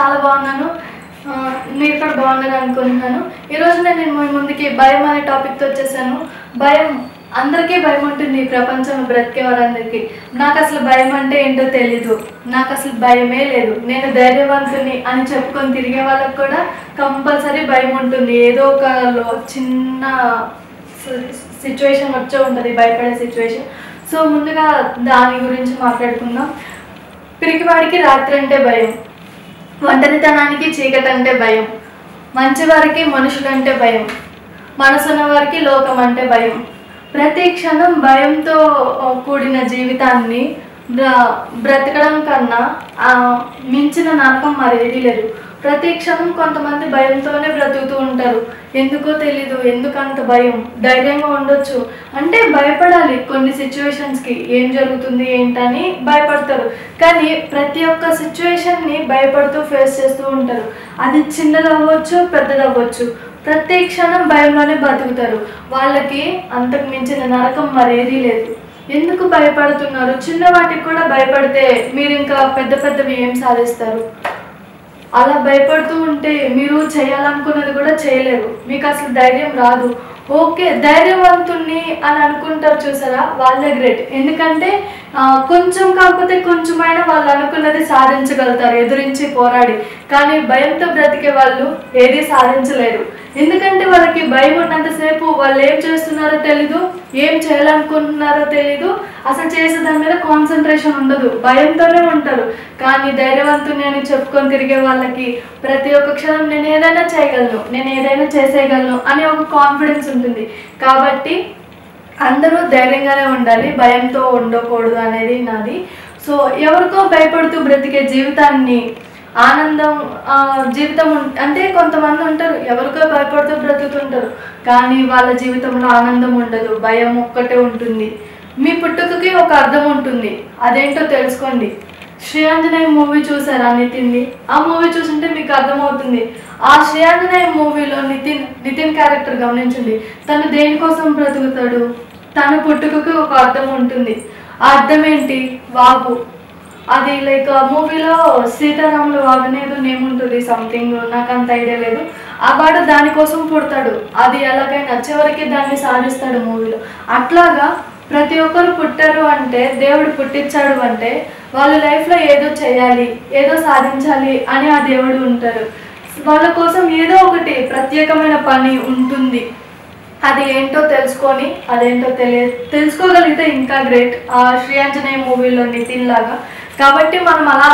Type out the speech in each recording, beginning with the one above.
చాలా బాగున్నాను. మీరు కూడా బాగున్నారు అనుకుంటున్నాను. ఈరోజు నేను మీ ముందుకి భయం అనే టాపిక్తో వచ్చేసాను. భయం అందరికీ భయం ఉంటుంది, ప్రపంచంలో బ్రతికే వారందరికీ. నాకు అసలు భయం అంటే ఏంటో తెలీదు, నాకు అసలు భయమే లేదు, నేను ధైర్యవంతుని అని చెప్పుకొని తిరిగే వాళ్ళకి కూడా కంపల్సరీ భయం ఉంటుంది. ఏదో ఒక చిన్న సిచ్యువేషన్ వచ్చే ఉంటుంది, భయపడే సిచ్యువేషన్. సో ముందుగా దాని గురించి మాట్లాడుకుందాం. పిరికివాడికి రాత్రి అంటే భయం, ఒంటరితనానికి చీకటి అంటే భయం, మంచివారికి మనుషులంటే భయం, మనసున్న వారికి లోకం అంటే భయం. ప్రతి క్షణం భయంతో కూడిన జీవితాన్ని బ్రతకడం కన్నా మించిన నరకం మరేది లేదు. ప్రతి క్షణం కొంతమంది భయంతోనే బ్రతుకుతూ ఉంటారు. ఎందుకో తెలీదు, ఎందుకంత భయం. ధైర్యంగా ఉండొచ్చు అంటే భయపడాలి, కొన్ని సిచ్యువేషన్స్కి ఏం జరుగుతుంది ఏంటని భయపడతారు. కానీ ప్రతి ఒక్క సిచ్యువేషన్ని భయపడుతూ ఫేస్ చేస్తూ ఉంటారు. అది చిన్నదవ్వచ్చు, పెద్దదవ్వచ్చు. ప్రతి క్షణం భయంలోనే బతుకుతారు. వాళ్ళకి అంతకు మించిన నరకం మరేదీ లేదు. ఎందుకు భయపడుతున్నారు? చిన్న వాటికి కూడా భయపడితే మీరు ఇంకా పెద్ద పెద్దవి ఏం సాధిస్తారు? అలా భయపడుతూ ఉంటే మీరు చేయాలనుకున్నది కూడా చేయలేరు, మీకు అసలు ధైర్యం రాదు. ఓకే, ధైర్యవంతుణ్ణి అని అనుకుంటారు చూసారా, వాళ్ళే గ్రేట్. ఎందుకంటే కొంచెం కాకపోతే కొంచెమైనా వాళ్ళు అనుకున్నది సాధించగలుగుతారు ఎదురించి పోరాడి. కానీ భయంతో బ్రతికే వాళ్ళు ఏది సాధించలేరు. ఎందుకంటే వాళ్ళకి భయం ఉన్నంతసేపు వాళ్ళు ఏం చేస్తున్నారో తెలీదు, ఏం చేయాలనుకుంటున్నారో తెలీదు, అసలు చేసే దాని మీద కాన్సన్ట్రేషన్ ఉండదు, భయంతోనే ఉంటారు. కానీ ధైర్యవంతుని అని చెప్పుకొని తిరిగే వాళ్ళకి ప్రతి ఒక్క క్షణం నేను ఏదైనా చేయగలను, నేను ఏదైనా చేసేయగలను అనే ఒక కాన్ఫిడెన్స్ ఉంటుంది. కాబట్టి అందరూ ధైర్యంగానే ఉండాలి, భయంతో ఉండకూడదు అనేది నాది. సో ఎవరికో భయపడుతూ బ్రతికే జీవితాన్ని ఆనందం జీవితం అంటే కొంతమంది ఉంటారు ఎవరికో భయపడుతూ బ్రతుకుతుంటారు, కానీ వాళ్ళ జీవితంలో ఆనందం ఉండదు, భయం ఒక్కటే ఉంటుంది. మీ పుట్టుకకి ఒక అర్థం ఉంటుంది, అదేంటో తెలుసుకోండి. శ్రీ ఆంజనేయ మూవీ చూసారా నితిన్ది? ఆ మూవీ చూసింటే మీకు అర్థమవుతుంది. ఆ శ్రీ ఆంజనేయ మూవీలో నితిన్ క్యారెక్టర్ గమనించండి, తను దేనికోసం బ్రతుకుతాడు? తన పుట్టుకకి ఒక అర్థం ఉంటుంది. ఆ అర్థం ఏంటి? వాగు. అది లైక్ మూవీలో సీతారాముల వాగు అనేది నేమ్ ఉంటుంది, సంథింగ్, నాకు అంత ఐడియా లేదు. ఆ వాడు దానికోసం పుడతాడు, అది ఎలాగైనా చివరికి దాన్ని సాధిస్తాడు మూవీలో. అట్లాగా ప్రతి ఒక్కరు పుట్టారు అంటే, దేవుడు పుట్టించాడు అంటే వాళ్ళ లైఫ్లో ఏదో చేయాలి, ఏదో సాధించాలి అని ఆ దేవుడు ఉంటారు. వాళ్ళ కోసం ఏదో ఒకటి ప్రత్యేకమైన పని ఉంటుంది. అది ఏంటో తెలుసుకొని అదేంటో తెలుసుకోగలిగితే ఇంకా గ్రేట్, ఆ శ్రీ ఆంజనేయ మూవీలో నితిన్ లాగా. కాబట్టి మనం అలా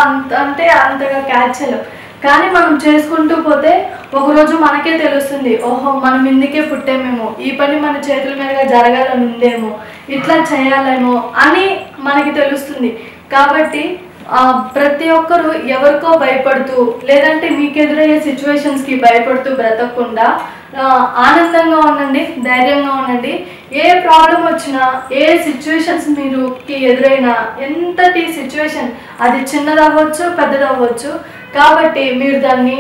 అంతగా క్యాచ్ చేయలేం. కానీ మనం చేసుకుంటూ పోతే ఒకరోజు మనకే తెలుస్తుంది, ఓహో మనం ఇందుకే పుట్టామేమో, ఈ పని మన చేతుల మీదుగా జరగాలని ఉందేమో, ఇట్లా చేయాలేమో అని మనకి తెలుస్తుంది. కాబట్టి ప్రతి ఒక్కరు ఎవరికో భయపడుతూ లేదంటే మీకు ఎదురయ్యే సిచ్యువేషన్స్కి భయపడుతూ బ్రతకకుండా ఆనందంగా ఉండండి, ధైర్యంగా ఉండండి. ఏ ప్రాబ్లం వచ్చినా, ఏ సిచ్యువేషన్స్ మీరుకి ఎదురైనా, ఎంతటి సిచ్యువేషన్ అది చిన్నదవ్వచ్చు, పెద్దదవ్వచ్చు. కాబట్టి మీరు దాన్ని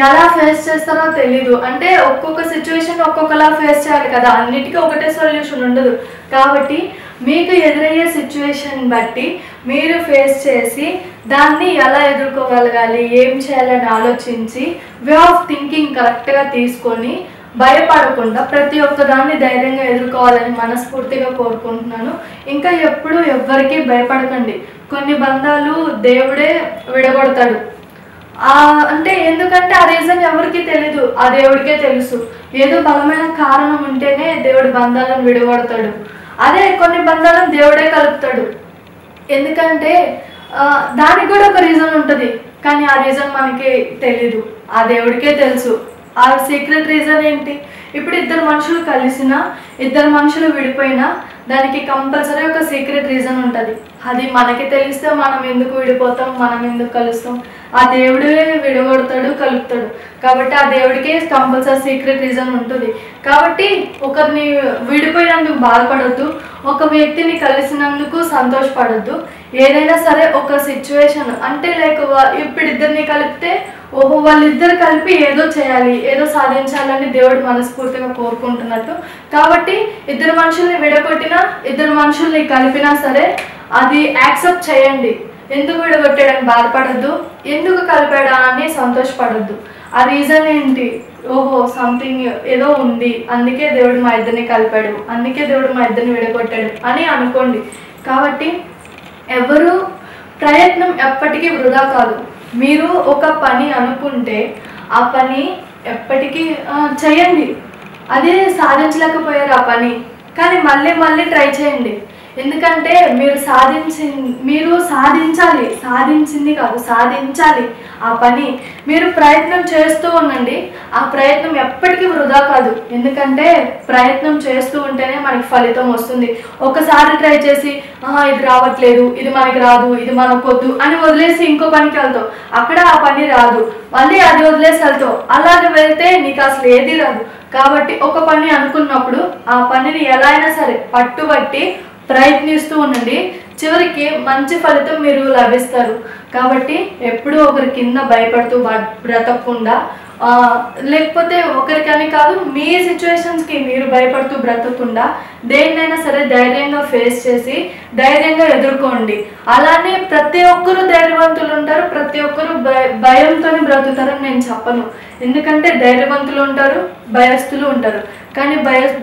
ఎలా ఫేస్ చేస్తారో తెలీదు. అంటే ఒక్కొక్క సిచ్యువేషన్ ఒక్కొక్కలా ఫేస్ చేయాలి కదా, అన్నిటికీ ఒకటే సొల్యూషన్ ఉండదు. కాబట్టి మీకు ఎదురయ్యే సిచ్యువేషన్ బట్టి మీరు ఫేస్ చేసి దాన్ని ఎలా ఎదుర్కోగలగాలి, ఏం చేయాలని ఆలోచించి వే ఆఫ్ థింకింగ్ కరెక్ట్గా తీసుకొని భయపడకుండా ప్రతి ఒక్క దాన్ని ధైర్యంగా ఎదుర్కోవాలని మనస్ఫూర్తిగా కోరుకుంటున్నాను. ఇంకా ఎప్పుడు ఎవ్వరికీ భయపడకండి. కొన్ని బంధాలు దేవుడే విడగొడతాడు. అంటే ఎందుకంటే ఆ రీజన్ ఎవరికి తెలీదు, ఆ దేవుడికే తెలుసు. ఏదో బలమైన కారణం ఉంటేనే దేవుడి బంధాలను విడగొడతాడు. అదే కొన్ని బంధాలను దేవుడే కలుపుతాడు. ఎందుకంటే దానికి కూడా ఒక రీజన్ ఉంటుంది, కానీ ఆ రీజన్ మనకి తెలీదు, ఆ దేవుడికే తెలుసు. ఆ సీక్రెట్ రీజన్ ఏంటి? ఇప్పుడు ఇద్దరు మనుషులు కలిసినా, ఇద్దరు మనుషులు విడిపోయినా దానికి కంపల్సరీ ఒక సీక్రెట్ రీజన్ ఉంటుంది. అది మనకి తెలిస్తే మనం ఎందుకు విడిపోతాం, మనం ఎందుకు కలుస్తాం? ఆ దేవుడే విడగొడతాడు, కలుపుతాడు. కాబట్టి ఆ దేవుడికే కంపల్సరీ సీక్రెట్ రీజన్ ఉంటుంది. కాబట్టి ఒకరిని విడిపోయినందుకు బాధపడద్దు, ఒక వ్యక్తిని కలిసినందుకు సంతోషపడద్దు. ఏదైనా సరే ఒక సిచ్యువేషన్ అంటే లైక్ ఇప్పుడు ఇద్దరిని కలిపితే ఓహో వాళ్ళిద్దరు కలిపి ఏదో చేయాలి, ఏదో సాధించాలని దేవుడు మనస్ఫూర్తిగా కోరుకుంటున్నట్టు. కాబట్టి ఇద్దరు మనుషుల్ని విడగొట్టినా, ఇద్దరు మనుషుల్ని కలిపినా సరే అది యాక్సెప్ట్ చేయండి. ఎందుకు విడగొట్టాడని బాధపడద్దు, ఎందుకు కలిపాడా అని సంతోషపడద్దు. ఆ రీజన్ ఏంటి, ఓహో సంథింగ్ ఏదో ఉంది, అందుకే దేవుడు మా ఇద్దరిని కలిపాడు, అందుకే దేవుడు మా ఇద్దరిని విడగొట్టాడు అని అనుకోండి. కాబట్టి ఎవరు ప్రయత్నం ఎప్పటికీ వృధా కాదు. మీరు ఒక పని అనుకుంటే ఆ పని ఎప్పటికీ చేయండి. అదే సాధించలేకపోయారు ఆ పని, కానీ మళ్ళీ మళ్ళీ ట్రై చేయండి. ఎందుకంటే మీరు సాధించింది కాదు, సాధించాలి ఆ పని. మీరు ప్రయత్నం చేస్తూ ఉండండి, ఆ ప్రయత్నం ఎప్పటికీ వృధా కాదు. ఎందుకంటే ప్రయత్నం చేస్తూ ఉంటేనే మనకి ఫలితం వస్తుంది. ఒకసారి ట్రై చేసి ఇది రావట్లేదు, ఇది మనకి రాదు, ఇది మనకొద్దు అని వదిలేసి ఇంకో పనికి వెళ్తావు, అక్కడ ఆ పని రాదు, మళ్ళీ అది వదిలేసి వెళ్తావు. అలాగే వెళ్తే నీకు అసలు ఏది రాదు. కాబట్టి ఒక పని అనుకున్నప్పుడు ఆ పనిని ఎలా అయినా సరే పట్టుబట్టి ప్రయత్నిస్తూ ఉండండి, చివరికి మంచి ఫలితం మీరు లభిస్తారు. కాబట్టి ఎప్పుడూ ఒకరి కింద భయపడుతూ బ్రతకకుండా, లేకపోతే ఒకరికని కాదు మీ సిచ్యువేషన్స్కి మీరు భయపడుతూ బ్రతకకుండా దేన్నైనా సరే ధైర్యంగా ఫేస్ చేసి ధైర్యంగా ఎదుర్కోండి. అలానే ప్రతి ఒక్కరూ ధైర్యవంతులు ఉంటారు, ప్రతి ఒక్కరూ భయంతో బ్రతుకుతారని నేను చెప్పను. ఎందుకంటే ధైర్యవంతులు ఉంటారు, భయస్థులు ఉంటారు. కానీ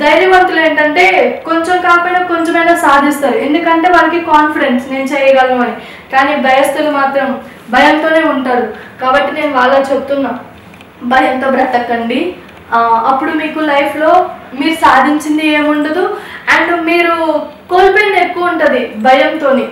ధైర్యవంతులు ఏంటంటే కొంచెం కాకపోయినా కొంచెమైనా సాధిస్తారు, ఎందుకంటే వాళ్ళకి కాన్ఫిడెన్స్ నేను చేయగలను అని. కానీ భయస్థులు మాత్రం భయంతోనే ఉంటారు. కాబట్టి నేను వాళ్ళకి చెప్తున్నా, భయంతో బ్రతకండి. అప్పుడు మీకు లైఫ్లో మీరు సాధించింది ఏముండదు, అండ్ మీరు కోల్పోయింది ఎక్కువ ఉంటుంది భయంతోని.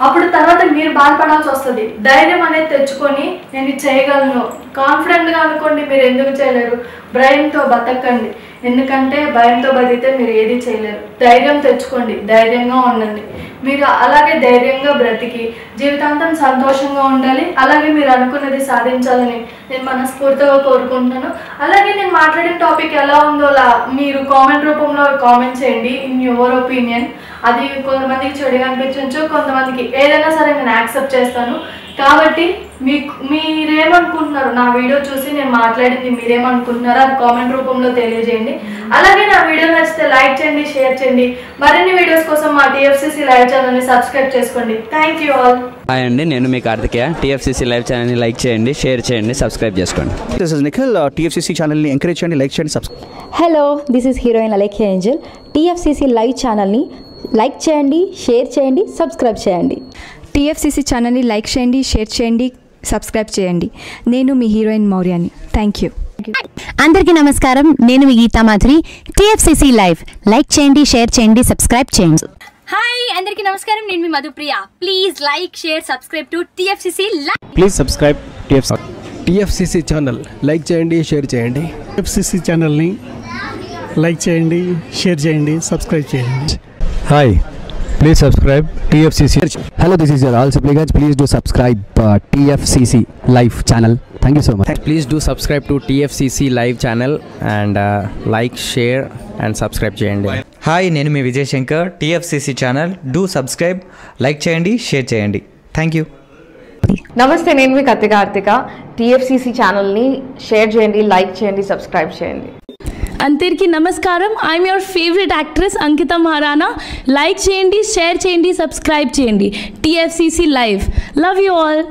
అప్పుడు తర్వాత మీరు బాధపడాల్సి వస్తుంది. ధైర్యం అనేది తెచ్చుకొని నేను ఇది చేయగలను కాన్ఫిడెంట్గా అనుకోండి. మీరు ఎందుకు చేయలేరు? భయంతో బతకండి, ఎందుకంటే భయంతో బతికితే మీరు ఏది చేయలేరు. ధైర్యం తెచ్చుకోండి, ధైర్యంగా ఉండండి. మీరు అలాగే ధైర్యంగా బ్రతికి జీవితాంతం సంతోషంగా ఉండాలి. అలాగే మీరు అనుకున్నది సాధించాలని నేను మనస్ఫూర్తిగా కోరుకుంటున్నాను. అలాగే నేను మాట్లాడిన టాపిక్ ఎలా ఉందో మీరు కామెంట్ రూపంలో కామెంట్ చేయండి. In your opinion. అది కొంతమందికి చెడుగా అనిపించవచ్చు, కొంతమందికి ఏదైనా సరే నేను యాక్సెప్ట్ చేస్తాను. కాబట్టి మీరేమనుకుంటున్నారు, నా వీడియో చూసి నేను మాట్లాడింది మీరేమనుకుంటున్నారో అది కామెంట్ రూపంలో తెలియజేయండి. అలాగే నా వీడియో నచ్చితే లైక్ చేయండి, షేర్ చేయండి. మరిన్ని వీడియోస్ కోసం మా TFCC లైవ్ ఛానల్ని సబ్స్క్రైబ్ చేసుకోండి. Thank you all. హాయ్ అండి, నేను మీ కార్తికేయ. TFCC లైవ్ ఛానల్ని లైక్ చేయండి, షేర్ చేయండి, సబ్స్క్రైబ్ చేసుకోండి. This is Nikhil. TFCC ఛానల్ని ఎంకరేజ్ చేయండి, లైక్ చేయండి, subscribe. Hello, this is heroine Alekhya Angel. TFCC live ఛానల్ని లైక్ చేయండి, షేర్ చేయండి, సబ్స్క్రైబ్ చేయండి. TFCC ఛానల్ని లైక్ చేయండి, షేర్ చేయండి, సబ్స్క్రైబ్ చేయండి. నేను మీ హీరోయిన్ మౌర్యాని. Thank you. అందరికీ నమస్కారం, నేను మీ Gita Madhuri. TFCC live like చేయండి, షేర్ చేయండి, సబ్స్క్రైబ్ చేయండి. హాయ్ అందరికీ నమస్కారం, నేను మీ Madhupriya. Please like share subscribe to TFCC live. Please subscribe TFCC channel like చేయండి, షేర్ చేయండి. TFCC ఛానల్ని లైక్ చేయండి, షేర్ చేయండి, సబ్స్క్రైబ్ చేయండి. Hi, please subscribe TFCC. Hello, this is your all supplicants. Please do subscribe TFCC live channel. Thank you so much. Please do subscribe to TFCC live channel and like, share and subscribe చేయండి. Hi, నేను మీ Vijay Shankar. TFCC channel do subscribe, like చేయండి, share చేయండి. Thank you. నమస్తే, నేను మీ Karthika. TFCC ఛానల్ని share చేయండి, లైక్ చేయండి, సబ్స్క్రైబ్ చేయండి. అందరికీ నమస్కారం, I'm your favourite actress Ankita Maharana. Like చేయండి, షేర్ చేయండి, సబ్స్క్రైబ్ చేయండి. TFCC live. Love you all.